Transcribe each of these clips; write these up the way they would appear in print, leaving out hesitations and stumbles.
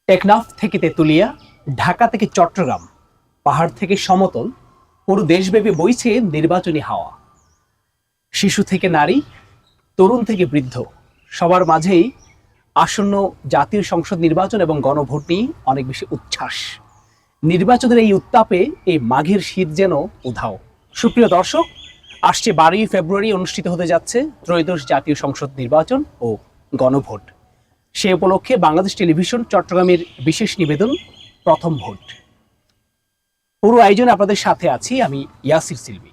টেকনাফ থেকে তেঁতুলিয়া, ঢাকা থেকে চট্টগ্রাম, পাহাড় থেকে সমতল, পুরো দেশব্যাপী বইছে নির্বাচনী হাওয়া। শিশু থেকে নারী, তরুণ থেকে বৃদ্ধ, সবার মাঝেই আসন্ন জাতীয় সংসদ নির্বাচন এবং গণভোট নিয়ে অনেক বেশি উচ্ছ্বাস। নির্বাচনের এই উত্তাপে এই মাঘের শীত যেন উধাও। সুপ্রিয় দর্শক, আসছে 12ই ফেব্রুয়ারি অনুষ্ঠিত হতে যাচ্ছে ত্রয়োদশ জাতীয় সংসদ নির্বাচন ও গণভোট। সে উপলক্ষে বাংলাদেশ টেলিভিশন চট্টগ্রামের বিশেষ নিবেদন প্রথম ভোট। পুরো আয়োজনে আপনাদের সাথে আছি আমি ইয়াসির সিলভি।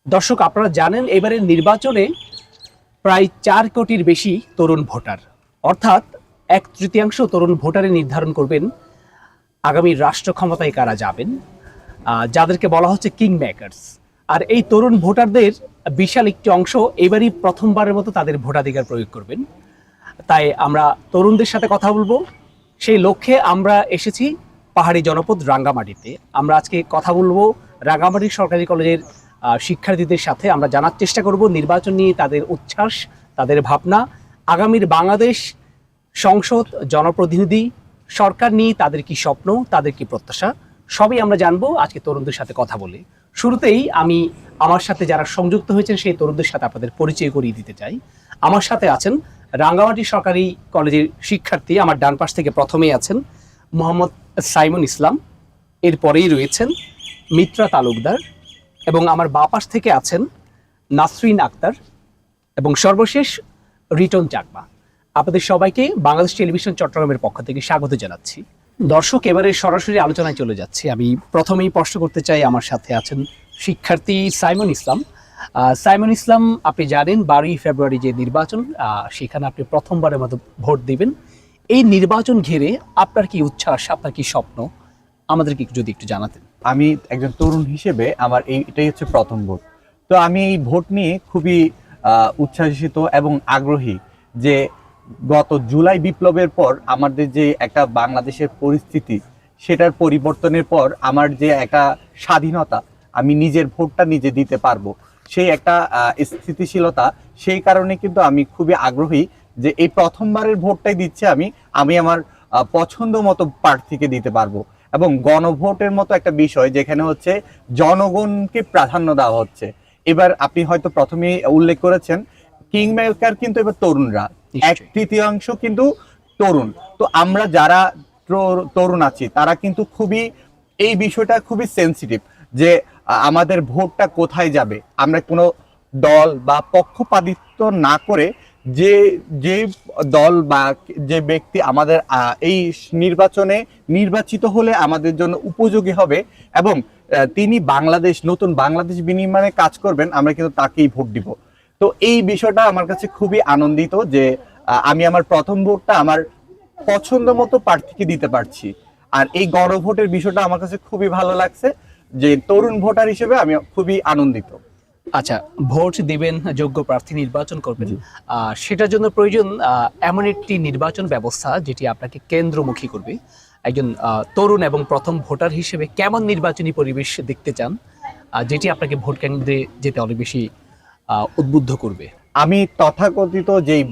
দর্শক, আপনারা জানেন এবারের নির্বাচনে প্রায় 4 কোটির বেশি তরুণ ভোটার, অর্থাৎ 1/3 তরুণ ভোটারে নির্ধারণ করবেন আগামী রাষ্ট্র ক্ষমতায় কারা যাবেন, যাদেরকে বলা হচ্ছে কিং মেকার্স। আর এই তরুণ ভোটারদের বিশাল একটি অংশ এবারই প্রথমবারের মতো তাদের ভোটাধিকার প্রয়োগ করবেন। তাই আমরা তরুণদের সাথে কথা বলবো। সেই লক্ষ্যে আমরা এসেছি পাহাড়ি জনপদ রাঙ্গামাটিতে। আমরা আজকে কথা বলবো রাঙ্গামাটি সরকারি কলেজের শিক্ষার্থীদের সাথে। আমরা জানার চেষ্টা করব নির্বাচন নিয়ে তাদের উচ্ছ্বাস, তাদের ভাবনা, আগামীর বাংলাদেশ সংসদ, জনপ্রতিনিধি, সরকার নিয়ে তাদের কি স্বপ্ন, তাদের কি প্রত্যাশা, সবই আমরা জানবো আজকে তরুণদের সাথে কথা বলে। শুরুতেই আমি আমার সাথে যারা সংযুক্ত হয়েছেন সেই তরুণদের সাথে আপনাদের পরিচয় করিয়ে দিতে চাই। আমার সাথে আছেন রাঙ্গামাটি সরকারি কলেজের শিক্ষার্থী। আমার ডান পাশ থেকে প্রথমেই আছেন মোহাম্মদ সাইমন ইসলাম, এরপরেই রয়েছেন মিত্রা তালুকদার, এবং আমার বাঁ পাশ থেকে আছেন নাসরিন আক্তার, এবং সর্বশেষ রিটন চাকমা। আপনাদের সবাইকে বাংলাদেশ টেলিভিশন চট্টগ্রামের পক্ষ থেকে স্বাগত জানাচ্ছি। দর্শক, এবারে সরাসরি আলোচনায় চলে যাচ্ছি। আমি প্রথমেই প্রশ্ন করতে চাই, আমার সাথে আছেন শিক্ষার্থী সাইমন ইসলাম। সাইমন ইসলাম, আপনি জানেন 12ই ফেব্রুয়ারি যে নির্বাচন, সেখানে আপনি প্রথমবারের মতো ভোট দিবেন। এই নির্বাচন ঘিরে আপনার কি উচ্ছ্বাস, আপনার কি স্বপ্ন, আমাদেরকে যদি একটু জানাতেন। আমি একজন তরুণ হিসেবে আমার এটাই হচ্ছে প্রথম ভোট। তো আমি এই ভোট নিয়ে খুবই উচ্ছ্বাসিত এবং আগ্রহী যে গত জুলাই বিপ্লবের পর আমাদের যে একটা বাংলাদেশের পরিস্থিতি, সেটার পরিবর্তনের পর আমার যে একটা স্বাধীনতা, আমি নিজের ভোটটা নিজে দিতে পারবো, সেই একটা স্থিতিশীলতা, সেই কারণে কিন্তু আমি খুবই আগ্রহী যে এই প্রথমবারের ভোটটাই দিচ্ছে আমি আমার পছন্দ মতো প্রার্থীকে দিতে পারবো। এবং গণভোটের মতো একটা বিষয় যেখানে হচ্ছে জনগণকে প্রাধান্য দেওয়া হচ্ছে। এবার আপনি হয়তো প্রথমেই উল্লেখ করেছেন কিং মেকার কিন্তু এবার তরুণরা, 1/3 কিন্তু তরুণ। তো আমরা যারা তরুণ আছি তারা কিন্তু খুবই এই বিষয়টা খুবই সেন্সিটিভ যে আমাদের ভোটটা কোথায় যাবে। আমরা কোনো দল বা পক্ষপাতিত্ব না করে যে যে দল বা যে ব্যক্তি আমাদের এই নির্বাচনে নির্বাচিত হলে আমাদের জন্য উপযোগী হবে এবং তিনি নতুন বাংলাদেশ বিনির্মাণে কাজ করবেন, আমরা কিন্তু তাকেই ভোট দিব। তো এই বিষয়টা আমার কাছে খুবই আনন্দিত যে আমি আমার প্রথম ভোটটা আমার পছন্দ মতো প্রার্থীকে দিতে পারছি। আর এই গণভোটের বিষয়টা আমার কাছে খুবই ভালো লাগছে যে তরুণ ভোটার হিসেবে আমি খুবই আনন্দিত। আচ্ছা, ভোট দিবেন, যোগ্য প্রার্থী নির্বাচন করবেন, সেটার জন্য প্রয়োজন এমন একটি নির্বাচন ব্যবস্থা যেটি আপনাকে কেন্দ্রমুখী করবে। একজন তরুণ এবং প্রথম ভোটার হিসেবে কেমন নির্বাচনী পরিবেশ দেখতে চান, যেটি আপনাকে ভোট কেন্দ্রে যেতে অনেক বেশি উদ্বুদ্ধ করবে? আমি তথাকথিত যেই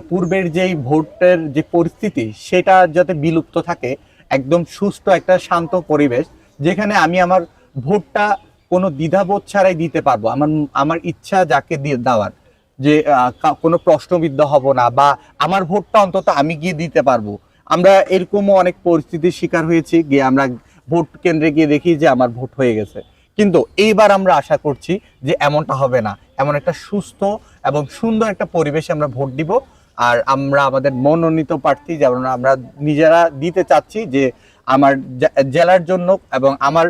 পূর্বের যেই ভোটের যে পরিস্থিতি, সেটা যাতে বিলুপ্ত থাকে, একদম সুস্থ একটা শান্ত পরিবেশ যেখানে আমি আমার ভোটটা কোনো দ্বিধাবোধ ছাড়াই দিতে পারবো। আমার ইচ্ছা যাকে দেওয়ার, যে কোনো প্রশ্নবিদ্ধ হব না, বা আমার ভোটটা অন্তত আমি গিয়ে দিতে পারবো। আমরা এরকমও অনেক পরিস্থিতির শিকার হয়েছি, গিয়ে আমরা ভোট কেন্দ্রে গিয়ে দেখি যে আমার ভোট হয়ে গেছে। কিন্তু এইবার আমরা আশা করছি যে এমনটা হবে না, এমন একটা সুস্থ এবং সুন্দর একটা পরিবেশে আমরা ভোট দিব। আর আমরা আমাদের মনোনীত প্রার্থী যেমন আমরা নিজেরা দিতে চাচ্ছি যে আমার জেলার জন্য এবং আমার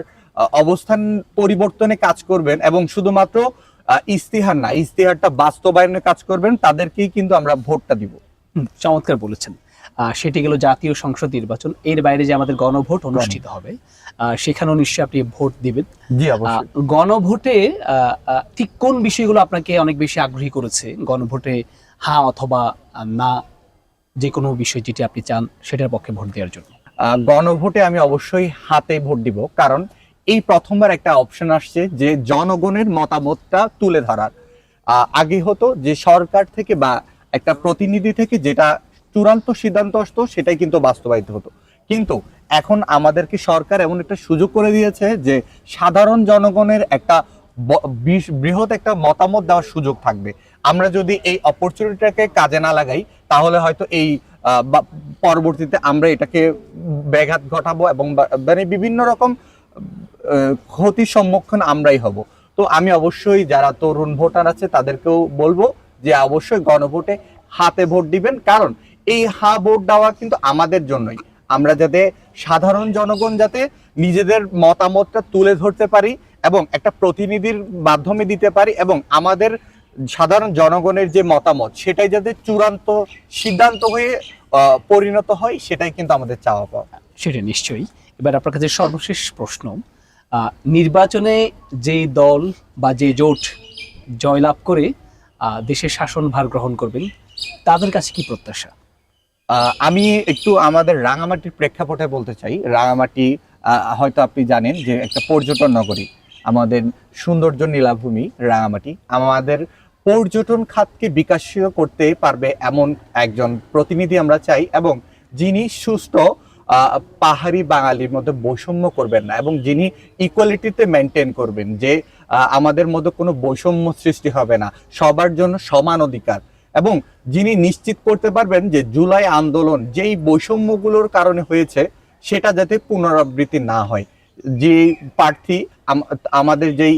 অবস্থান পরিবর্তনে কাজ করবেন, এবং শুধুমাত্র ইস্তিহার না, ইস্তিহারটা বাস্তবায়নে কাজ করবেন, তাদেরকেই কিন্তু আমরা ভোটটা দিব। চমৎকার বলেছেন। সেটি গেল জাতীয় সংসদ নির্বাচন। এর বাইরে যে আমাদের গণভোট অনুষ্ঠিত হবে, সেখানেও নিশ্চয়ই আপনি ভোট দিবেন। জি, অবশ্যই। গণভোটে ঠিক কোন বিষয়গুলো আপনাকে অনেক বেশি আগ্রহী করেছে? গণভোটে হ্যাঁ অথবা না, যে কোনো বিষয় যেটি আপনি চান সেটার পক্ষে ভোট দেওয়ার জন্য। গণভোটে আমি অবশ্যই হাতে ভোট দিব, কারণ এই প্রথমবার একটা অপশন আসছে যে জনগণের মতামতটা তুলে ধরার। আগে হতো যে সরকার থেকে বা একটা প্রতিনিধি থেকে যেটা চূড়ান্ত সিদ্ধান্ত আসতো সেটাই কিন্তু বাস্তবায়িত হতো। কিন্তু এখন আমাদেরকে সরকার এমন একটা সুযোগ করে দিয়েছে যে সাধারণ জনগণের একটা বৃহৎ একটা মতামত দেওয়ার সুযোগ থাকবে। আমরা যদি এই অপরচুনিটিটাকে কাজে না লাগাই তাহলে হয়তো এই পরবর্তীতে আমরা এটাকে ব্যাঘাত ঘটাবো এবং মানে বিভিন্ন রকম ক্ষতির সম্মুখীন আমরাই হব। তো আমি অবশ্যই যারা তরুণ ভোটার আছে তাদেরকেও বলবো যে অবশ্যই গণভোটে হাতে ভোট দিবেন, কারণ এই ভোট দেওয়া কিন্তু আমাদের জন্যই। আমরা যাতে সাধারণ জনগণ যাতে নিজেদের মতামতটা তুলে ধরতে পারি এবং একটা প্রতিনিধির মাধ্যমে দিতে পারি এবং আমাদের সাধারণ জনগণের যে মতামত সেটাই যাতে চূড়ান্ত সিদ্ধান্ত হয়ে পরিণত হয়, সেটাই কিন্তু আমাদের চাওয়া পাওয়া। সেটা নিশ্চয়ই। এবার আপনার কাছে সর্বশেষ প্রশ্ন, নির্বাচনে যে দল বা যে জোট জয়লাভ করে দেশের শাসনভার গ্রহণ করবেন তাদের কাছে কি প্রত্যাশা? আমি একটু আমাদের রাঙামাটির প্রেক্ষাপটে বলতে চাই। রাঙামাটি হয়তো আপনি জানেন যে একটা পর্যটন নগরী, আমাদের সৌন্দর্য নীলাভূমি রাঙামাটি। আমাদের পর্যটন খাতকে বিকাশিত করতে পারবে এমন একজন প্রতিনিধি আমরা চাই, এবং যিনি সুষ্ঠু পাহাড়ি বাঙালির মধ্যে বৈষম্য করবেন না এবং যিনি ইকুয়ালিটিতে মেনটেন করবেন, যে আমাদের মধ্যে কোনো বৈষম্য সৃষ্টি হবে না, সবার জন্য সমান অধিকার, এবং যিনি নিশ্চিত করতে পারবেন যে জুলাই আন্দোলন যেই বৈষম্যগুলোর কারণে হয়েছে সেটা যাতে পুনরাবৃত্তি না হয়। যে প্রার্থী আমাদের যেই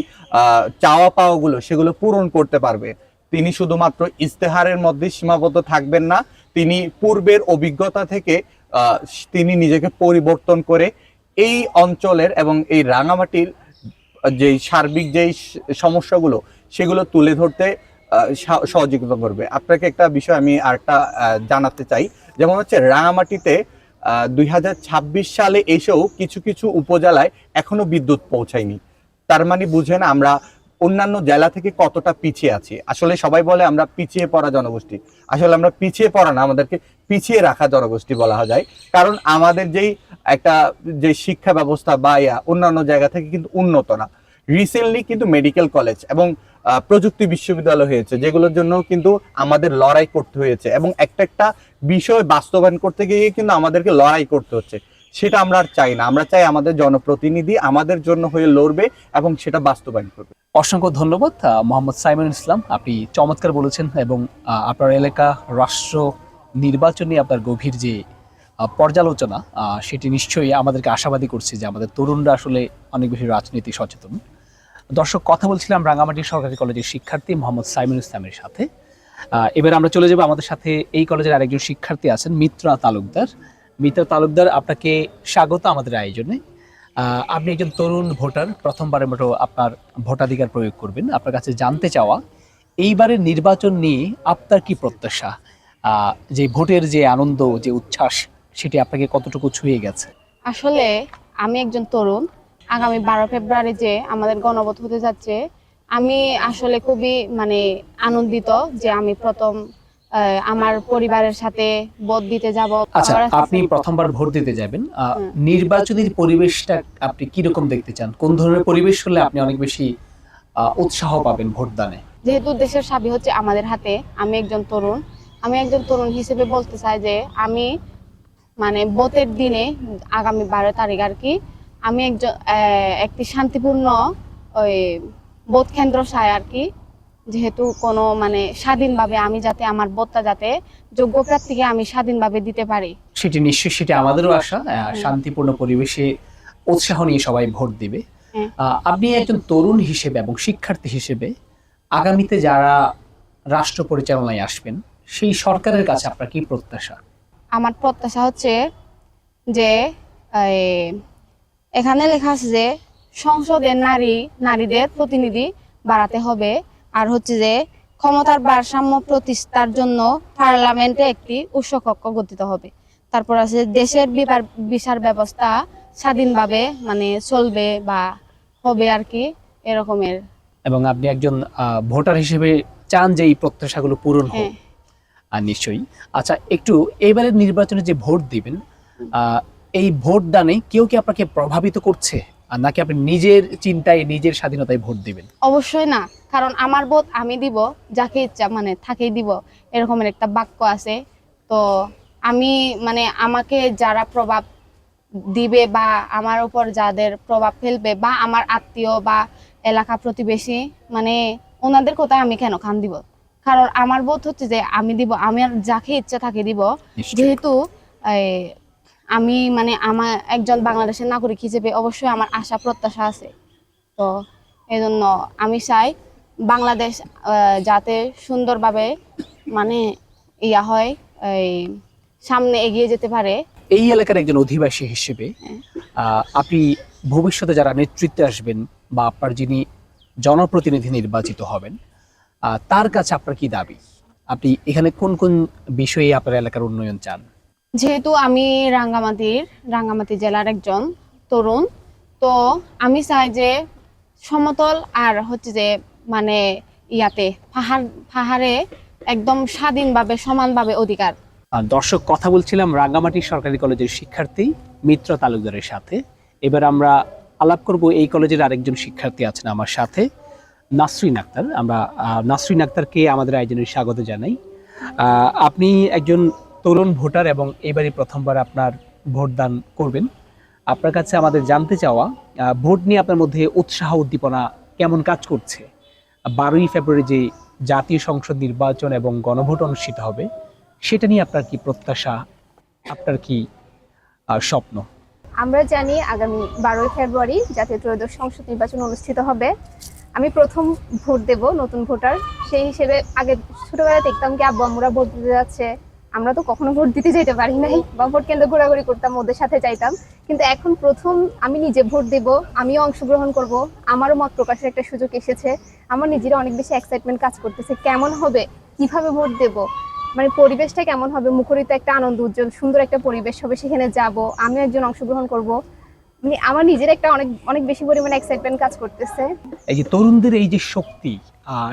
চাওয়া পাওয়াগুলো সেগুলো পূরণ করতে পারবে, তিনি শুধুমাত্র ইস্তেহারের মধ্যে সীমাবদ্ধ থাকবেন না, তিনি পূর্বের অভিজ্ঞতা থেকে তিনি নিজেকে পরিবর্তন করে এই অঞ্চলের এবং এই রাঙামাটির যেই সার্বিক যেই সমস্যাগুলো সেগুলো তুলে ধরতে সহযোগিতা করবে। আপনাকে একটা বিষয় আমি আরেকটা জানাতে চাই, যেমন হচ্ছে রাঙামাটিতে 2026 সালে এসেও কিছু কিছু উপজেলায় এখনো বিদ্যুৎ পৌঁছায়নি। তার মানে বুঝেন আমরা অন্যান্য জেলা থেকে কতটা পিছিয়ে আছি। আসলে সবাই বলে আমরা পিছিয়ে পড়া জনগোষ্ঠী, আসলে আমরা পিছিয়ে পড়া না, আমাদেরকে পিছিয়ে রাখা জনগোষ্ঠী বলা যায়। কারণ আমাদের যেই একটা যে শিক্ষা ব্যবস্থা বা অন্যান্য জায়গা থেকে কিন্তু উন্নত না। রিসেন্টলি কিন্তু মেডিকেল কলেজ এবং প্রযুক্তি বিশ্ববিদ্যালয় হয়েছে, যেগুলোর জন্য কিন্তু আমাদের লড়াই করতে হয়েছে এবং একটা একটা বিষয় বাস্তবায়ন করতে গিয়ে কিন্তু আমাদেরকে লড়াই করতে হচ্ছে। সেটা আমরা আর চাই না, আমরা চাই আমাদের জনপ্রতিনিধি আমাদের জন্য হয়ে লড়বে এবং সেটা বাস্তবায়ন করবে। অসংখ্য ধন্যবাদ মোহাম্মদ সাইমুল ইসলাম, আপনি চমৎকার বলেছেন এবং আপনার এলাকা রাষ্ট্র নির্বাচন নিয়ে আপনার গভীর যে পর্যালোচনা সেটি নিশ্চয়ই আমাদেরকে আশাবাদী করছে যে আমাদের তরুণরা আসলে অনেক বেশি রাজনীতি সচেতন। দর্শক, কথা বলছিলাম রাঙামাটি সরকারি কলেজের শিক্ষার্থী মোহাম্মদ সাইমুল ইসলামের সাথে। এবার আমরা চলে যাব, আমাদের সাথে এই কলেজের আরেকজন শিক্ষার্থী আছেন মিত্রা তালুকদার। মিত্রা তালুকদার, আপনাকে স্বাগত আমাদের আয়োজনে। আপনি একজন তরুণ ভোটার, প্রথমবারের মতো আপনার ভোটাধিকার প্রয়োগ করবেন। আপনার কাছে জানতে চাওয়া, এইবারের নির্বাচন নিয়ে আপনার কি প্রত্যাশা? যে ভোটের যে আনন্দ, যে উচ্ছ্বাস, সেটি আপনাকে কতটুকু ছুঁয়ে গেছে? আসলে আমি একজন তরুণ, আগামী 12 ফেব্রুয়ারি যে আমাদের গণভোট হতে যাচ্ছে, আমি আসলে খুবই আনন্দিত যে আমি প্রথম আমার পরিবারের সাথে ভোট দিতে যাব। আচ্ছা, আপনি প্রথমবার ভোট দিতে যাবেন, নির্বাচনী পরিবেশটা আপনি কিরকম দেখতে চান? কোন ধরনের পরিবেশ হলে আপনি অনেক বেশি উৎসাহ পাবেন ভোটদানে? যেহেতু দেশের চাবি হচ্ছে আমাদের হাতে, আমি একজন তরুণ হিসেবে বলতে চাই যে আমি ভোটের দিনে আগামী 12 তারিখ আর কি, আমি একটি শান্তিপূর্ণ ওই ভোট কেন্দ্র চাই আর কি। যেহেতু কোনো স্বাধীনভাবে আমি যাতে আমার ভোটটা যাতে যোগ্য প্রার্থীকে আমি স্বাধীনভাবে দিতে পারি, সেটি নিশ্চয়ই, সেটা আমাদেরও আশা। শান্তিপূর্ণ পরিবেশে উৎসাহ নিয়ে সবাই ভোট দিবে। আপনি একজন তরুণ হিসেবে এবং শিক্ষার্থী হিসেবে আগামীতে যারা রাষ্ট্র পরিচালনায় আসবেন সেই সরকারের কাছে আপনার কি প্রত্যাশা? আমার প্রত্যাশা হচ্ছে যে এখানে লেখা আছে যে সংসদের নারীদের প্রতিনিধি বাড়াতে হবে, আর হচ্ছে যে ক্ষমতার ভারসাম্য প্রতিষ্ঠার জন্য পার্লামেন্টে একটি উচ্চকক্ষ গঠিত হবে। তারপর আছে দেশের বিচার ব্যবস্থা স্বাধীনভাবে চলবে বা হবে আর কি, এরকমের। এবং আপনি একজন ভোটার হিসেবে চান যে এই প্রত্যাশাগুলো পূরণ হোক। আর নিশ্চয়ই। আচ্ছা, একটু এবারের নির্বাচনে যে ভোট দিবেন, এই ভোট দানে কেউ কি আপনাকে প্রভাবিত করছে, আর নাকি আপনি নিজের চিন্তায় নিজের স্বাধীনতায় ভোট দিবেন? অবশ্যই না, কারণ আমার ভোট আমি দিব, যাকে ইচ্ছা তাকেই দিব, এরকমের একটা বাক্য আছে। তো আমি মানে আমাকে যারা প্রভাব দিবে বা আমার উপর যাদের প্রভাব ফেলবে বা আমার আত্মীয় বা এলাকা প্রতিবেশী, মানে ওনাদের কথায় আমি কেন কান দিব? কারণ আমার বোধ হচ্ছে যে আমি দিব, আমার যাকে ইচ্ছা থাকে দিব। নিশ্চয়ই। যেহেতু এই, আমি মানে আমার একজন বাংলাদেশের নাগরিক হিসেবে অবশ্যই আমার আশা প্রত্যাশা আছে। তো এই জন্য আমি চাই বাংলাদেশ যাতে সুন্দরভাবে মানে ইয়া হয়, এই সামনে এগিয়ে যেতে পারে। এই এলাকার একজন অধিবাসী হিসেবে আপনি ভবিষ্যতে যারা নেতৃত্বে আসবেন বা আপনার যিনি জনপ্রতিনিধি নির্বাচিত হবেন, তার কাছে আপনার কি দাবি? আপনি এখানে কোন কোন বিষয়ে আপনার এলাকার উন্নয়ন চান? যেহেতু আমি রাঙ্গামাটি জেলার একজন তরুণ, তো আমি চাই যে সমতল আর হচ্ছে যে মানে ইয়াতে পাহাড়ে একদম স্বাধীনভাবে সমানভাবে অধিকার। দর্শক, কথা বলছিলাম রাঙ্গামাটি সরকারি কলেজের শিক্ষার্থী মিত্র তালুকদারের সাথে। এবার আমরা আলাপ করব এই কলেজের আরেকজন শিক্ষার্থী আছেন আমার সাথে, নাসরিন আক্তার। আমরা নাসরিন আক্তারকে আমাদের আয়োজনে স্বাগত জানাই। আপনি একজন তরুণ ভোটার এবং এবারই প্রথমবার আপনার ভোটদান করবেন। আপনার কাছে আমাদের জানতে চাওয়া, ভোট নিয়ে আপনার মধ্যে উৎসাহ উদ্দীপনা কেমন কাজ করছে? 12ই ফেব্রুয়ারি যে জাতীয় সংসদ নির্বাচন এবং গণভোট অনুষ্ঠিত হবে, সেটা নিয়ে আপনার কি প্রত্যাশা, আপনার কি স্বপ্ন? আমরা জানি আগামী 12ই ফেব্রুয়ারি জাতীয় ত্রয়োদশ সংসদ নির্বাচন অনুষ্ঠিত হবে। আমি প্রথম ভোট দেব, নতুন ভোটার সেই হিসেবে। আগে ছোটবেলায় দেখতাম কি আব্বু আম্মুরা ভোট দিতে যাচ্ছে, আমরা তো কখনো ভোট দিতে যেতে পারি নাই বা ভোট কেন্দ্রে ঘোরাঘুরি করতাম, ওদের সাথে যাইতাম। কিন্তু এখন প্রথম আমি নিজে ভোট দেব, আমিও অংশগ্রহণ করব, আমারও মত প্রকাশের একটা সুযোগ এসেছে। আমার নিজের অনেক বেশি এক্সাইটমেন্ট কাজ করতেছে, কেমন হবে, কিভাবে ভোট দেব, মানে পরিবেশটা কেমন হবে, মুখরিত একটা আনন্দ উজ্জ্বল সুন্দর একটা পরিবেশ হবে, সেখানে যাব, আমি একজন অংশগ্রহণ করব। মানে আমার নিজের একটা অনেক অনেক বেশি পরিমাণে এক্সাইটমেন্ট কাজ করতেছে। এই যে তরুণদের এই যে শক্তি,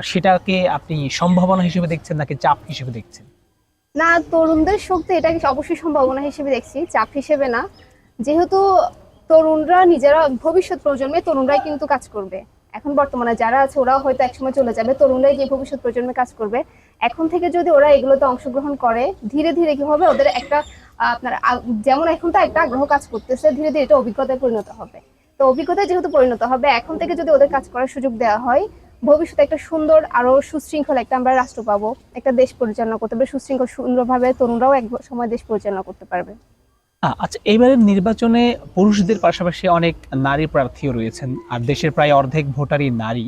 সেটাকে আপনি সম্ভাবনা হিসেবে দেখছেন নাকি চাপ হিসেবে দেখছেন? না, তরুণদের শক্তি এটাকে অবশ্যই সম্ভাবনা হিসেবে দেখছি, চাপ হিসেবে না। যেহেতু তরুণরা নিজেরা ভবিষ্যৎ প্রজন্মে তরুণরাই কিন্তু কাজ করবে। এখন বর্তমানে যারা আছে ওরাও হয়তো একসময় চলে যাবে, তরুণরাই যে ভবিষ্যৎ প্রজন্মে কাজ করবে। এখন থেকে যদি ওরা এগুলোতে অংশগ্রহণ করে, ধীরে ধীরে কি হবে, ওদের একটা আপনার যেমন এখন তো একটা আগ্রহ কাজ করতেছে, ধীরে ধীরে এটা অভিজ্ঞতায় পরিণত হবে। তো অভিজ্ঞতায় যেহেতু পরিণত হবে, এখন থেকে যদি ওদের কাজ করার সুযোগ দেওয়া হয়, ভবিষ্যতে একটা সুন্দর আরো সুশৃঙ্খল একটা আমরা রাষ্ট্র পাবো, একটা দেশ পরিচালনা করতে পারবে সুশৃঙ্খল সুন্দরভাবে, তরুণরাও এক সময় দেশ পরিচালনা করতে পারবে। আচ্ছা, এবারের নির্বাচনে পুরুষদের পাশাপাশি অনেক নারী প্রার্থীও রয়েছেন, আর দেশের প্রায় অর্ধেক ভোটারই নারী।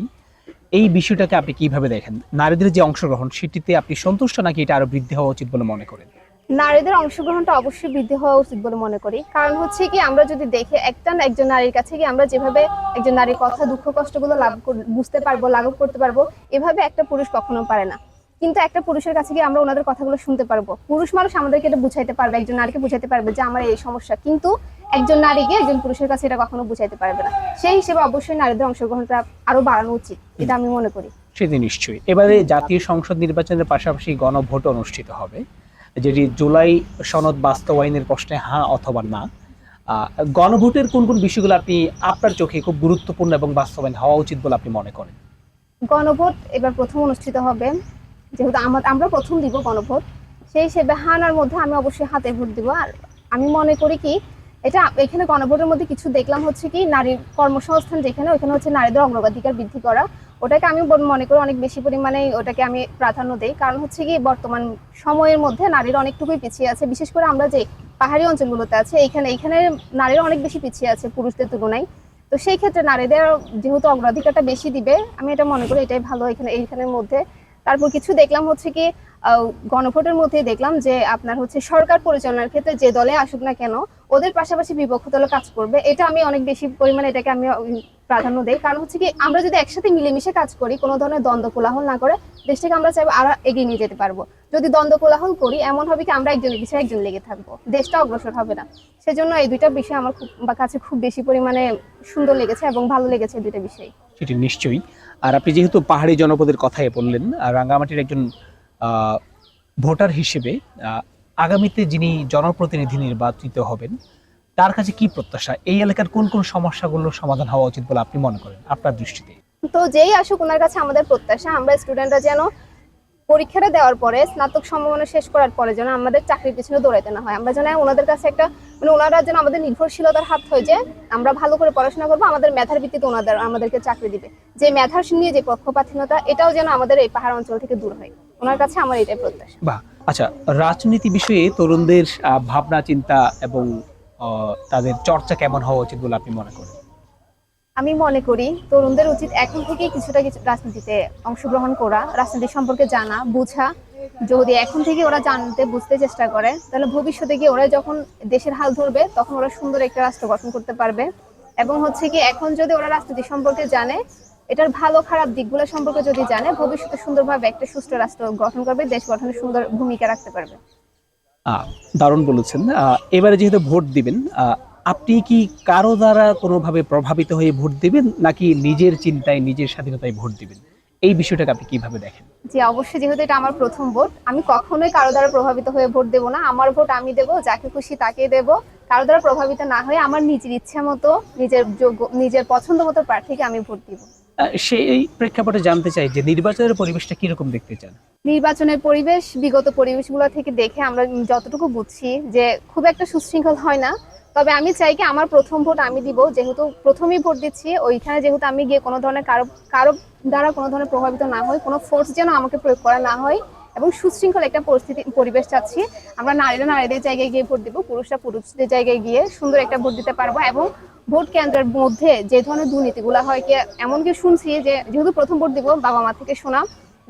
এই বিষয়টাকে আপনি কিভাবে দেখেন? নারীদের যে অংশগ্রহণ, সেটিতে আপনি সন্তুষ্ট নাকি এটা আরো বৃদ্ধি হওয়া উচিত বলে মনে করেন? নারীদের অংশগ্রহণটা অবশ্যই বৃদ্ধি হওয়া উচিত বলে মনে করি। কারণ হচ্ছে কি, আমরা যদি দেখি একজন নারীর কাছে কি আমরা যেভাবে একজন নারীর কথা দুঃখ কষ্টগুলো বুঝতে পারবো, লাঘব করতে পারবো, এভাবে একটা পুরুষ কখনো পারে না। কিন্তু একটা পুরুষের কাছে গিয়ে আমরা ওনাদের কথাগুলো শুনতে পারবো। পুরুষ মানুষ আমাদেরকে এটা বুঝাইতে পারবে, একজন নারীকে বুঝাইতে পারবে যে আমার এই সমস্যা, কিন্তু একজন নারীকে একজন পুরুষের কাছে এটা কখনো বুঝাইতে পারবে না। সেই হিসেবে অবশ্যই নারীদের অংশগ্রহণটা আরো বাড়ানো উচিত, এটা আমি মনে করি। সেটি নিশ্চয়ই। এবারে জাতীয় সংসদ নির্বাচনের পাশাপাশি গণভোট অনুষ্ঠিত হবে, যেটি জুলাই সনদ বাস্তবায়নের প্রশ্নে হ্যাঁ অথবা না। গণভোটের কোন কোন বিষয়গুলো আপনি আপনার চোখে খুব গুরুত্বপূর্ণ এবং বাস্তবায়ন হওয়া উচিত বলে আপনি মনে করেন? গণভোট এবার প্রথম অনুষ্ঠিত হবে, যেহেতু আমরা প্রথম দিব গণভোট, সেই হিসেবে হানার মধ্যে আমি অবশ্যই হাতে ভোট দিব। আর আমি মনে করি কি, এটা এখানে গণভোটের মধ্যে কিছু দেখলাম হচ্ছে কি, নারীর কর্মসংস্থান যেখানে, ওইখানে হচ্ছে নারীদের অগ্রাধিকার বৃদ্ধি করা, ওটাকে আমি মনে করি অনেক বেশি পরিমাণে ওটাকে আমি প্রাধান্য দেই। কারণ হচ্ছে কি, বর্তমান সময়ের মধ্যে নারীরা অনেকটুকুই পিছিয়ে আছে, বিশেষ করে আমরা যে পাহাড়ি অঞ্চলগুলোতে আছে, এইখানে নারীরা অনেক বেশি পিছিয়ে আছে পুরুষদের তুলনায়। তো সেই ক্ষেত্রে নারীদের যেহেতু অগ্রাধিকারটা বেশি দিবে, আমি এটা মনে করি এটাই ভালো এইখানের মধ্যে। তারপর কিছু দেখলাম হচ্ছে কি, গণভোটের মধ্যে দেখলাম যে আপনার হচ্ছে সরকার পরিচালনার ক্ষেত্রে যে দলে আসুক না কেন, ওদের পাশাপাশি বিপক্ষ দলে কাজ করবে। এটা আমি অনেক বেশি পরিমাণে এটাকে আমি প্রাধান্য দেই। কারণ হচ্ছে কি, আমরা যদি একসাথে মিলেমিশে কাজ করি, কোনো ধরনের দ্বন্দ্ব কোলাহল না করে, দেশটাকে আমরা চাইবো আরো এগিয়ে নিয়ে যেতে পারবো। যদি দ্বন্দ্ব কোলাহল করি, এমন হবে কি আমরা একজনের পিছনে একজন লেগে থাকবো, দেশটা অগ্রসর হবে না। সেজন্য এই দুইটা বিষয় আমার কাছে খুব বেশি পরিমাণে সুন্দর লেগেছে এবং ভালো লেগেছে এই দুইটা বিষয়। সেটি নিশ্চয়ই। আর আপনি যেহেতু পাহাড়ি জনপদের কথাই বললেন, রাঙ্গামাটির একজন ভোটার হিসেবে আগামীতে যিনি জনপ্রতিনিধি নির্বাচিত হবেন, তার কাছে কি প্রত্যাশা? এই এলাকার কোন কোন সমস্যাগুলোর সমাধান হওয়া উচিত বলে আপনি মনে করেন আপনার দৃষ্টিতে? তো যেই আসুক, ওনার কাছে আমাদের প্রত্যাশা আমরা স্টুডেন্টরা যেন পরীক্ষাটা দেওয়ার পরে স্নাতক সম্ভাবনা শেষ করার পরে যেন আমাদের চাকরির পিছনে দৌড়াইতে না হয়। আমরা যেন ওনাদের কাছে একটা মানে ওনারা যেন আমাদের নির্ভরশীলতার হাত হয়ে যে আমরা ভালো করে পড়াশোনা করবো, আমাদের মেধার ভিত্তিতে আমাদেরকে চাকরি দিবে। যে মেধার নিয়ে যে পক্ষপাতিহীনতা, এটাও যেন আমাদের এই পাহাড় অঞ্চল থেকে দূর হয়। ওনার কাছে আমার এটাই প্রত্যাশা। বাহ, আচ্ছা, রাজনীতি বিষয়ে তরুণদের ভাবনা চিন্তা এবং তাদের চর্চা কেমন হওয়া উচিত বলে আপনি মনে করেন? আমি মনে করি তরুণদের উচিত এখন থেকেই কিছুটা কিছু রাজনীতিতে অংশগ্রহণ করা, রাজনীতি সম্পর্কে জানা বোঝা। যদি এখন থেকে ওরা জানতে বুঝতে চেষ্টা করে, তাহলে ভবিষ্যতে গিয়ে ওরা যখন দেশের হাল ধরবে তখন ওরা সুন্দর একটা রাষ্ট্র গঠন করতে পারবে। এবং হচ্ছে কি এখন যদি ওরা রাজনীতি সম্পর্কে জানে, এটার ভালো খারাপ দিকগুলো সম্পর্কে যদি জানে, ভবিষ্যতে সুন্দরভাবে একটা সুষ্ঠু রাষ্ট্র গঠন করবে, দেশ গঠনে সুন্দর ভূমিকা রাখতে পারবে। দারুণ বলেছেন। এবারে যেহেতু ভোট দিবেন, আপনি কি কারো দ্বারা কোনোভাবে প্রভাবিত হয়ে ভোট দিবেন, নাকি নিজের চিন্তায় নিজের স্বাধীনতায় ভোট দিবেন? এই বিষয়টাকে আপনি কিভাবে দেখেন? জি অবশ্যই, যেহেতু এটা আমার প্রথম ভোট, আমি কখনোই কারো দ্বারা প্রভাবিত হয়ে ভোট দেবো না। আমার ভোট আমি দেবো, যাকে খুশি তাকে দেবো। কারো দ্বারা প্রভাবিত না হয়ে আমার নিজের ইচ্ছা মতো, নিজের যোগ্য, নিজের পছন্দ মতো প্রার্থীকে আমি ভোট দিব। সেই প্রেক্ষাপটে জানতে চাই যে নির্বাচনের পরিবেশটা কিরকম দেখতে চান? নির্বাচনের পরিবেশ বিগত পরিবেশগুলো থেকে দেখে আমরা যতটুকু বুঝছি যে খুব একটা সুশৃঙ্খল হয় না। তবে আমি চাই কি আমার প্রথম ভোট আমি দিব, যেহেতু প্রথমেই ভোট দিচ্ছি, ওইখানে যেহেতু আমি গিয়ে কোনো ধরনের কারো দ্বারা কোনো ধরনের প্রভাবিত না হই, কোনো ফোর্স যেন আমাকে প্রয়োগ করা না হয়, এবং সুশৃঙ্খল একটা পরিবেশ চাচ্ছি। আমরা নারীরা নারীদের জায়গায় গিয়ে ভোট দিব, পুরুষরা পুরুষদের জায়গায় গিয়ে সুন্দর একটা ভোট দিতে পারবো। এবং ভোট কেন্দ্রের মধ্যে যে ধরনের দুর্নীতিগুলো হয়, কি এমনকি শুনছি যে যেহেতু প্রথম ভোট দিব, বাবা মা থেকে শোনা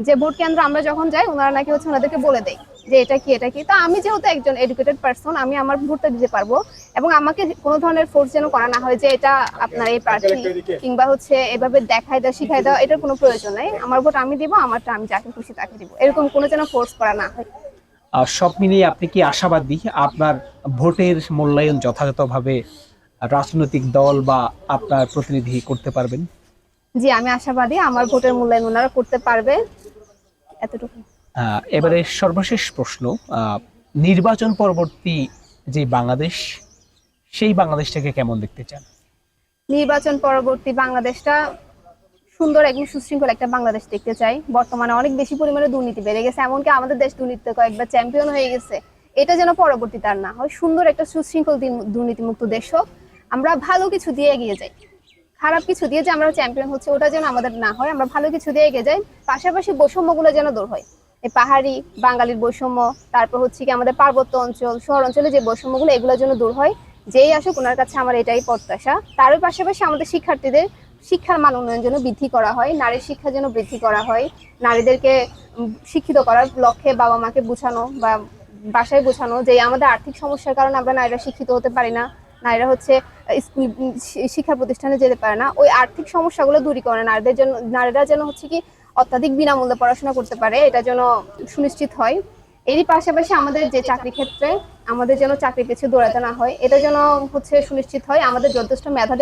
যে ভোট কেন্দ্র আমরা যখন যাই ওনারা নাকি হচ্ছে ওনাদেরকে বলে দেয় যে এটা কি এটা কি। তো আমি যেহেতু একজন এডুকেটেড পারসন, আমি আমার ভোটটা দিতে পারবো, এবং আমাকে কোনো ধরনের ফোর্স যেন করা না হয় যে এটা আপনার এই প্রার্থী, কিংবা হচ্ছে এভাবে দেখায় দেওয়া শিখাই দেওয়া, এটার কোনো প্রয়োজন নেই। আমার ভোট আমি দিব, আমারটা আমি যাকে খুশি তাকে দিব, এরকম কোনো যেন ফোর্স করা না হয়। সব মিলিয়ে আপনি কি আশাবাদী আপনার ভোটের মূল্যায়ন যথাযথভাবে রাজনৈতিক দল বা আপনার প্রতিনিধি করতে পারবেন? জি আমি আশাবাদী আমার ভোটের মূল্যায়ন ওনারা করতে পারবে, এতটুকু। এবারে সর্বশেষ প্রশ্ন, নির্বাচন পরবর্তী যে বাংলাদেশ, সেই বাংলাদেশটাকে কেমন দেখতে চান? নির্বাচন পরবর্তী বাংলাদেশটা সুন্দর এবং সুশৃঙ্খল একটা বাংলাদেশ দেখতে চাই। বর্তমানে অনেক বেশি পরিমাণে দুর্নীতি বেড়ে গেছে, এমনকি আমাদের দেশ দুর্নীতিতে কয়েকবার চ্যাম্পিয়ন হয়ে গেছে। এটা যেন পরবর্তীতে আর না হয়, সুন্দর একটা সুশৃঙ্খল দুর্নীতিমুক্ত দেশ হোক। আমরা ভালো কিছু দিয়ে এগিয়ে যাই, খারাপ কিছু দিয়ে যে আমরা চ্যাম্পিয়ন হচ্ছে ওটা যেন আমাদের না হয়, আমরা ভালো কিছু দিয়ে এগিয়ে যাই। পাশাপাশি বৈষম্যগুলো যেন দূর হয়, এই পাহাড়ি বাঙালির বৈষম্য, তারপর হচ্ছে কি আমাদের পার্বত্য অঞ্চল শহর অঞ্চলে যে বৈষম্যগুলো, এগুলো যেন দূর হয়। যেই আসুক ওনার কাছে আমার এটাই প্রত্যাশা। তারও পাশাপাশি আমাদের শিক্ষার্থীদের শিক্ষার মান উন্নয়ন যেন বৃদ্ধি করা হয়, নারীর শিক্ষা যেন বৃদ্ধি করা হয়। নারীদেরকে শিক্ষিত করার লক্ষ্যে বাবা মাকে বোঝানো বা বাসায় বোঝানো যে আমাদের আর্থিক সমস্যার কারণে আমরা নারীরা শিক্ষিত হতে পারি না, নারীরা হচ্ছে স্কুল শিক্ষা প্রতিষ্ঠানে যেতে পারে না। ওই আর্থিক সমস্যাগুলো দূরীকরণে নারীদের জন্য, নারীরা যেন হচ্ছে কি অত্যাধিক বিনামূল্যে পড়াশোনা করতে পারে, এটা যেন সুনিশ্চিত হয়। এরই পাশাপাশি আমাদের যে চাকরি ক্ষেত্রে আমাদের যেন চাকরি পিছিয়ে দৌড়াতে না হয়, এটা যেন হচ্ছে সুনিশ্চিত হয়। আমাদের যথেষ্ট মেধা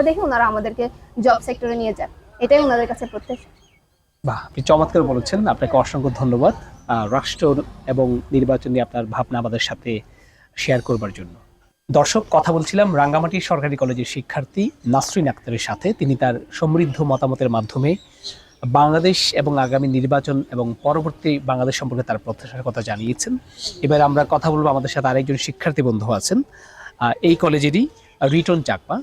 দেখে ওনারা আমাদেরকে জব সেক্টরে নিয়ে যান, এটাই ওনাদের কাছে প্রত্যাশা। বাহ, আপনি চমৎকার বলেছেন, আপনাকে অসংখ্য ধন্যবাদ রাষ্ট্র এবং নির্বাচন নিয়ে আপনার ভাবনা আমাদের সাথে শেয়ার করবার জন্য। দর্শক, কথা বলছিলাম রাঙ্গামাটি সরকারি কলেজের শিক্ষার্থী নাসরিন আক্তারের সাথে। তিনি তার সমৃদ্ধ মতামতের মাধ্যমে বাংলাদেশ এবং আগামী নির্বাচন এবং পরবর্তী বাংলাদেশ সম্পর্কে তার প্রত্যাশার কথা জানিয়েছেন। এবার আমরা কথা বলবো, আমাদের সাথে আরেকজন শিক্ষার্থী বন্ধু আছেন এই কলেজেরই, রিটন চাকমা।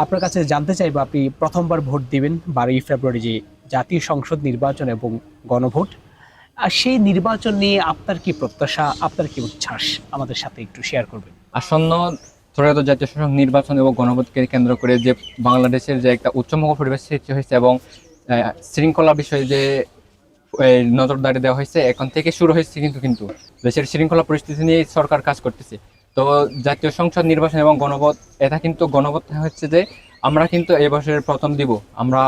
আপনার কাছে জানতে চাইবো, আপনি প্রথমবার ভোট দিবেন 12ই ফেব্রুয়ারি যে জাতীয় সংসদ নির্বাচন এবং গণভোট, আর সেই নির্বাচন নিয়ে আপনার কি প্রত্যাশা, আপনার কি উচ্ছ্বাস, আমাদের সাথে একটু শেয়ার করবেন। আসন্ন ত্রয়োদশ জাতীয় সংসদ নির্বাচন এবং গণভোটকে কেন্দ্র করে যে বাংলাদেশের যে একটা উচ্চমুখ পরিবেশ সৃষ্টি হয়েছে এবং শৃঙ্খলা বিষয়ে যে নজরদারি দেওয়া হয়েছে, এখন থেকে শুরু হয়েছে কিন্তু দেশের শৃঙ্খলা পরিস্থিতি নিয়ে সরকার কাজ করতেছে। তো জাতীয় সংসদ নির্বাচন এবং গণভোট, এটা কিন্তু গণভোট হচ্ছে যে আমরা কিন্তু এই বছরের প্রথম দিব। আমরা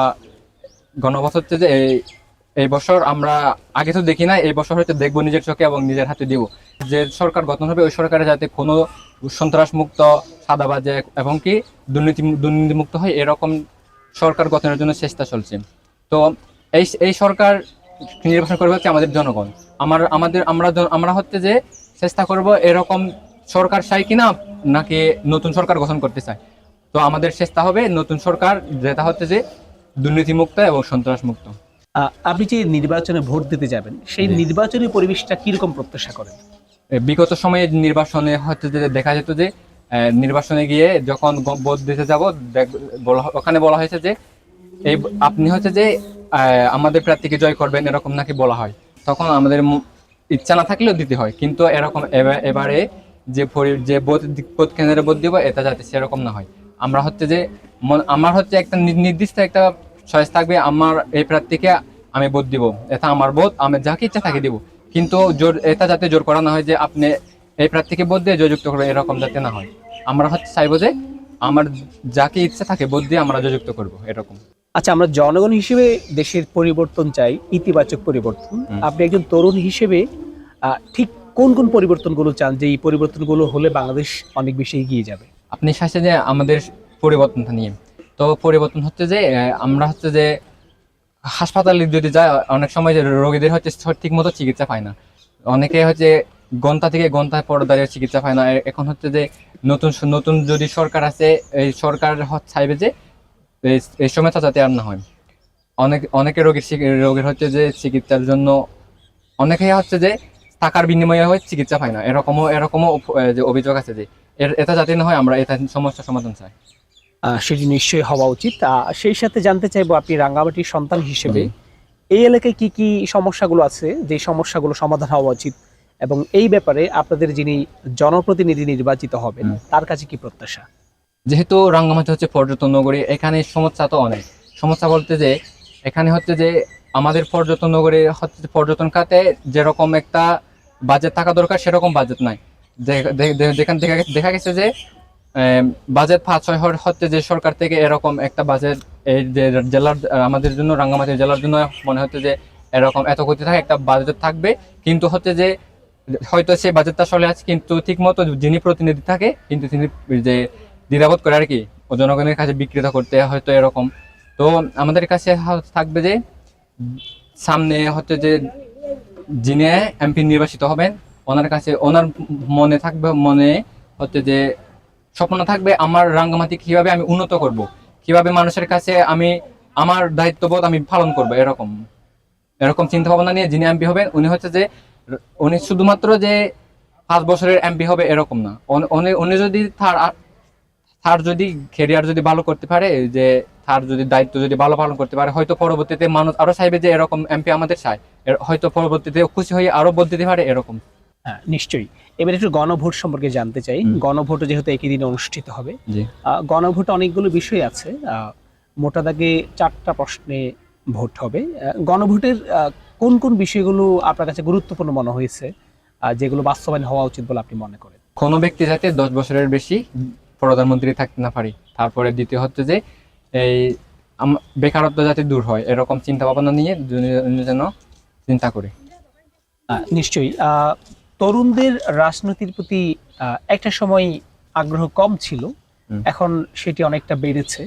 গণভোট হচ্ছে যে এই বছর আমরা আগে তো দেখি না, এই বছর হয়তো দেখবো নিজের চোখে এবং নিজের হাতে দিব। যে সরকার গঠন হবে ওই সরকারে যাতে কোনো সন্ত্রাস মুক্ত, সাদাবাজে এবং কি দুর্নীতিমুক্ত হয়, এরকম সরকার গঠনের জন্য চেষ্টা চলছে। তো এই সরকার নির্বাচন করবে হচ্ছে আমাদের জনগণ। আমরা হচ্ছে যে চেষ্টা করব এরকম সরকার চাই কিনা, নাকি নতুন সরকার গঠন করতে চায়। তো আমাদের চেষ্টা হবে নতুন সরকার যেটা হচ্ছে যে দুর্নীতিমুক্ত এবং সন্ত্রাস মুক্ত। আপনি যে নির্বাচনে ভোট দিতে যাবেন সেই জি। নির্বাচনী পরিবেশটা কিরকম প্রত্যাশা করেন? বিগত সময়ে নির্বাচনে হচ্ছে যে দেখা যেত যে নির্বাচনে গিয়ে যখন ভোট দিতে যাব, ওখানে বলা হয়েছে যে এই আপনি হচ্ছে যে আমাদের প্রার্থীকে জয় করবেন এরকম নাকি বলা হয়। তখন আমাদের ইচ্ছা না থাকলেও দিতে হয়, কিন্তু এরকম এবারে যে ভোট কেন্দ্রে ভোট দিব এটা যাতে সেরকম না হয়। আমরা হচ্ছে যে আমার হচ্ছে একটা নির্দিষ্ট একটা চয়েস থাকবে, আমার এই প্রার্থীকে আমি ভোট দিব, এটা আমার ভোট, আমি যাকে ইচ্ছা তাকে দিব। কিন্তু এটা যাতে জোর করা না হয় যে আপনি এই প্রার্থীকে ভোট দিয়ে জয়যুক্ত করবেন, এরকম যাতে না হয়। আমরা হচ্ছে চাইবো যে আমার যাকে ইচ্ছা থাকে ভোট দিয়ে আমরা জয়যুক্ত করবো এরকম। আচ্ছা, আমরা জনগণ হিসেবে দেশের পরিবর্তন চাই, ইতিবাচক পরিবর্তন। আপনি একজন তরুণ হিসেবে ঠিক কোন কোন পরিবর্তনগুলো চান, যে এই পরিবর্তনগুলো হলে বাংলাদেশ অনেক বেশি এগিয়ে যাবে? আপনি চাইছে যে আমাদের পরিবর্তনটা নিয়ে, তো পরিবর্তন হচ্ছে যে আমরা হচ্ছে যে হাসপাতালে যদি যায় অনেক সময় যে রোগীদের হচ্ছে ঠিক মতো চিকিৎসা পায় না, অনেকে হচ্ছে ঘন্টা থেকে ঘন্টা পর দাঁড়িয়ে চিকিৎসা পায় না। এখন হচ্ছে যে নতুন নতুন যদি সরকার আছে, এই সরকার চাইবে যে এই সময়টা যাতে আর না হয়। অনেকে রোগীর হচ্ছে যে চিকিৎসার জন্য অনেকেই হচ্ছে যে টাকার বিনিময়ে হয়ে চিকিৎসা পায় না, এরকমও যে অভিযোগ আছে যে এটা যাতে না হয়, আমরা এটা সমস্যার সমাধান চাই। সেটি নিশ্চয়ই হওয়া উচিত। সেই সাথে জানতে চাইবো, আপনি রাঙ্গামাটির সন্তান হিসেবে জি। এই এলাকায় কি কি সমস্যাগুলো আছে, যে সমস্যাগুলো সমাধান হওয়া উচিত, এবং এই ব্যাপারে আপনাদের যিনি জনপ্রতিনিধি নির্বাচিত হবেন তার কাছে কি প্রত্যাশা? যেহেতু রাঙ্গামাটি হচ্ছে পর্যটন নগরী, এখানে সমস্যা তো অনেক। সমস্যা বলতে যে এখানে হচ্ছে যে আমাদের পর্যটন নগরী হচ্ছে পর্যটন খাতে যেরকম একটা বাজেট থাকা দরকার সেরকম বাজেট নাই। যেখান থেকে দেখা গেছে যে বাজেট 5-6 হচ্ছে যে সরকার থেকে এরকম একটা বাজেট এই যে জেলার আমাদের জন্য রাঙ্গামাটি জেলার জন্য মনে হচ্ছে যে এরকম এত কোটি টাকা একটা বাজেট থাকবে, কিন্তু হচ্ছে যে হয়তো সেই বাজেটটা চলে আসছে, কিন্তু ঠিক মতো যিনি প্রতিনিধি থাকে কিন্তু তিনি যে দ্বিধাবোধ করে আর কি জনগণের কাছে বিক্রিত করতে হয়তো এরকম। তো আমাদের কাছে থাকবে যে সামনে হচ্ছে যে যিনি এমপি নির্বাচিত হবেন ওনার কাছে ওনার মনে হচ্ছে যে স্বপ্ন থাকবে আমার রাঙ্গামাটি কিভাবে আমি উন্নত করব, কিভাবে মানুষের কাছে আমি আমার দায়িত্ববোধ আমি পালন করবো, এরকম চিন্তা ভাবনা নিয়ে যিনি এমপি হবেন উনি শুধুমাত্র যে 5 বছরের এমপি হবে এরকম না। উনি যদি তার যদি ক্যারিয়ার যদি ভালো করতে পারে, যে তার যদি দায়িত্ব যদি ভালো পালন করতে পারে, হয়তো পরবর্তীতে মানুষ আরো চাইবে যে এরকম এমপি আমাদের চাই, হয়তো পরবর্তীতে খুশি হয়ে আরো ভোট দিতে পারে এরকম। হ্যাঁ, নিশ্চয়ই। এবার একটু গণভোট সম্পর্কে জানতে চাই। গণভোট যেহেতু একই দিনে অনুষ্ঠিত হবে, জি। গণভোটে অনেকগুলো বিষয় আছে। মোটা দাগে 4টা প্রশ্নে ভোট হবে। গণভোটের কোন কোন বিষয়গুলো আপনার কাছে গুরুত্বপূর্ণ মনে হয়েছে, যেগুলো বাস্তবায়ন হওয়া উচিত বলে আপনি মনে করেন? কোনো ব্যক্তি যাতে 10 বছরের বেশি প্রধানমন্ত্রী থাকতে না পারে। তারপরে দ্বিতীয় হচ্ছে যে এই বেকারত্ব যাতে দূর হয় এরকম চিন্তা ভাবনা নিয়ে যেন চিন্তা করে। নিশ্চয়ই। তরুণদের রাজনীতির প্রতি একটা সময় আগ্রহ কম ছিল, এখন সেটি অনেকটা বেড়েছে।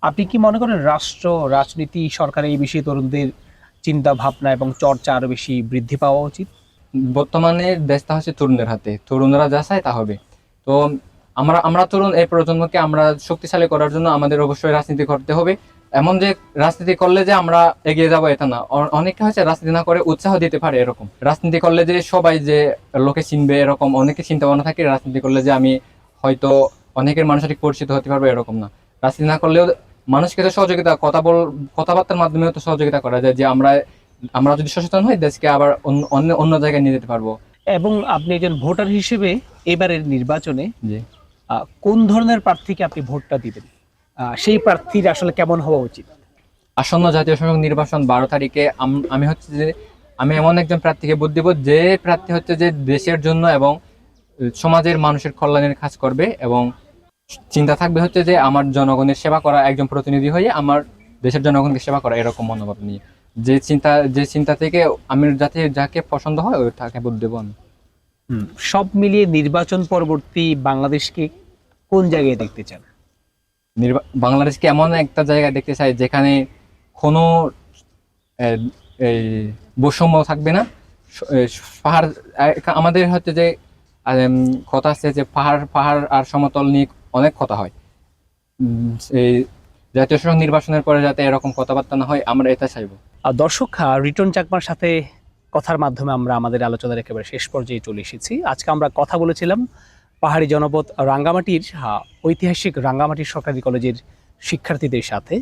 আপনি কি মনে করেন রাষ্ট্র রাজনীতি সরকার এই বিষয়ে তরুণদের চিন্তা ভাবনা এবং চর্চা আরো বেশি বৃদ্ধি পাওয়া উচিত? বর্তমানে দেশটা হচ্ছে তরুণদের হাতে, তরুণরা যা চায় তা হবে। তো আমরা তরুণ এই প্রজন্মকে আমরা শক্তিশালী করার জন্য আমাদের অবশ্যই রাজনীতি করতে হবে। এমন যে রাজনীতি করলে যে আমরা এগিয়ে যাব এটা না, অনেকে হচ্ছে রাজনীতি না করে উৎসাহ দিতে পারে এরকম। রাজনীতি করলে যে সবাই যে লোকে চিনবে এরকম অনেকে চিন্তা ভাবনা থাকে, রাজনীতি করলে যে আমি হয়তো অনেকের মানুষের সাথে পরিচিত হতে পারবো এরকম না। রাজনীতি না করলেও মানুষকে তো সহযোগিতা কথাবার্তার মাধ্যমে তো সহযোগিতা করা যায়, যে আমরা যদি সচেতন হই দেশকে আবার অন্য জায়গায় নিয়ে যেতে পারবো। এবং আপনি একজন ভোটার হিসেবে এবারের নির্বাচনে জি। কোন ধরনের প্রার্থীকে আপনি ভোটটা দিবেন, সেই প্রার্থীর আসলে কেমন হওয়া উচিত? আসন্ন জাতীয় সংসদ নির্বাচন 12 তারিখে আমি হচ্ছে যে আমি এমন একজন প্রার্থীকে ভোট দেব যে প্রার্থী হচ্ছে যে দেশের জন্য এবং সমাজের মানুষের কল্যাণের কাজ করবে, এবং চিন্তা থাকবে হচ্ছে যে আমার জনগণের সেবা করা, একজন প্রতিনিধি হয়ে আমার দেশের জনগণকে সেবা করা এরকম মনোভাব নিয়ে। যে চিন্তা থেকে আমি যাকে পছন্দ হয় ওই তাকে ভোট দেবো আমি। সব মিলিয়ে নির্বাচন পরবর্তী বাংলাদেশকে কোন জায়গায় দেখতে চান? বাংলাদেশকে এমন একটা জায়গায় দেখতে চাই যেখানে কোনো এই বৈষম্য থাকবে না। পাহাড় আমাদের হচ্ছে যে কথা আছে যে পাহাড় আর সমতল নিয়ে অনেক কথা হয়। এই জাতীয় সংসদ নির্বাচনের পরে যাতে এরকম কথাবার্তা না হয় আমরা এটা চাইবো। দর্শক, রিটন চাকমার সাথে কথার মাধ্যমে আমরা আমাদের আলোচনার একেবারে শেষ পর্যায়ে চলে এসেছি। আজকে আমরা কথা বলেছিলাম পাহাড়ি জনপদ রাঙ্গামাটির ঐতিহাসিক রাঙ্গামাটি সরকারি কলেজের শিক্ষার্থীদের সাথে।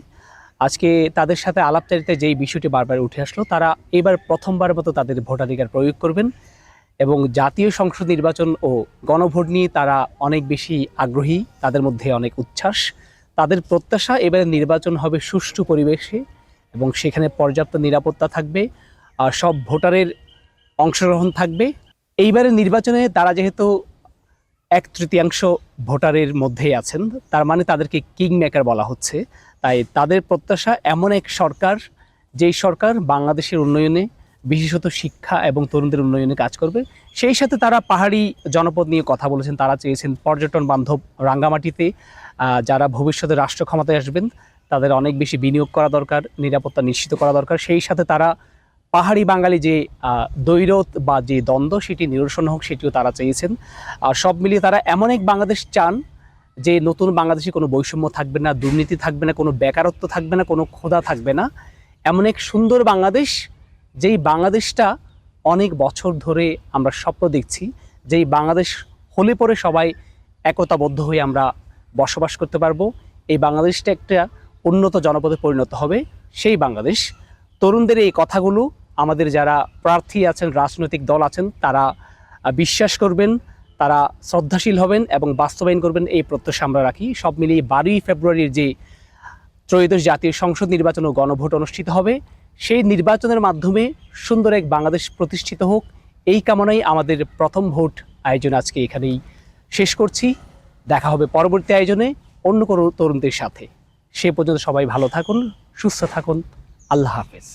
আজকে তাদের সাথে আলাপচারিতায় যেই বিষয়টি বারবার উঠে আসলো, তারা এবার প্রথমবার মতো তাদের ভোটাধিকার প্রয়োগ করবেন এবং জাতীয় সংসদ নির্বাচন ও গণভোট নিয়ে তারা অনেক বেশি আগ্রহী, তাদের মধ্যে অনেক উচ্ছ্বাস। তাদের প্রত্যাশা এবারে নির্বাচন হবে সুষ্ঠু পরিবেশে এবং সেখানে পর্যাপ্ত নিরাপত্তা থাকবে, আর সব ভোটারের অংশগ্রহণ থাকবে। এইবারের নির্বাচনে তারা যেহেতু 1/3 ভোটারের মধ্যেই আছেন, তার মানে তাদেরকে কিং মেকার বলা হচ্ছে। তাই তাদের প্রত্যাশা এমন এক সরকার, যেই সরকার বাংলাদেশের উন্নয়নে, বিশেষত শিক্ষা এবং তরুণদের উন্নয়নে কাজ করবে। সেই সাথে তারা পাহাড়ি জনপদ নিয়ে কথা বলেছেন। তারা চেয়েছেন পর্যটন বান্ধব রাঙ্গামাটিতে যারা ভবিষ্যতে রাষ্ট্র ক্ষমতায় আসবেন তাদের অনেক বেশি বিনিয়োগ করা দরকার, নিরাপত্তা নিশ্চিত করা দরকার। সেই সাথে তারা পাহাড়ি বাঙালি যে দ্বৈরথ বা যে দ্বন্দ্ব, সেটি নিরসন হোক, সেটিও তারা চেয়েছেন। আর সব মিলিয়ে তারা এমন এক বাংলাদেশ চান যে নতুন বাংলাদেশে কোনো বৈষম্য থাকবে না, দুর্নীতি থাকবে না, কোনো বেকারত্ব থাকবে না, কোনো ক্ষুধা থাকবে না। এমন এক সুন্দর বাংলাদেশ, যেই বাংলাদেশটা অনেক বছর ধরে আমরা স্বপ্ন দেখছি, যেই বাংলাদেশ হলে পরে সবাই একতাবদ্ধ হয়ে আমরা বসবাস করতে পারবো। এই বাংলাদেশটা একটা উন্নত জনপদে পরিণত হবে, সেই বাংলাদেশ। তরুণদের এই কথাগুলো আমাদের যারা প্রার্থী আছেন, রাজনৈতিক দল আছেন, তারা বিশ্বাস করবেন, তারা শ্রদ্ধাশীল হবেন এবং বাস্তবায়ন করবেন, এই প্রত্যাশা আমরা রাখি। সব মিলিয়ে 12ই ফেব্রুয়ারির যে ত্রয়োদশ জাতীয় সংসদ নির্বাচন ও গণভোট অনুষ্ঠিত হবে, সেই নির্বাচনের মাধ্যমে সুন্দর এক বাংলাদেশ প্রতিষ্ঠিত হোক, এই কামনায় আমাদের প্রথম ভোট আয়োজন আজকে এখানেই শেষ করছি। দেখা হবে পরবর্তী আয়োজনে অন্য কোনো তরুণদের সাথে। সে পর্যন্ত সবাই ভালো থাকুন, সুস্থ থাকুন। আল্লাহ হাফেজ।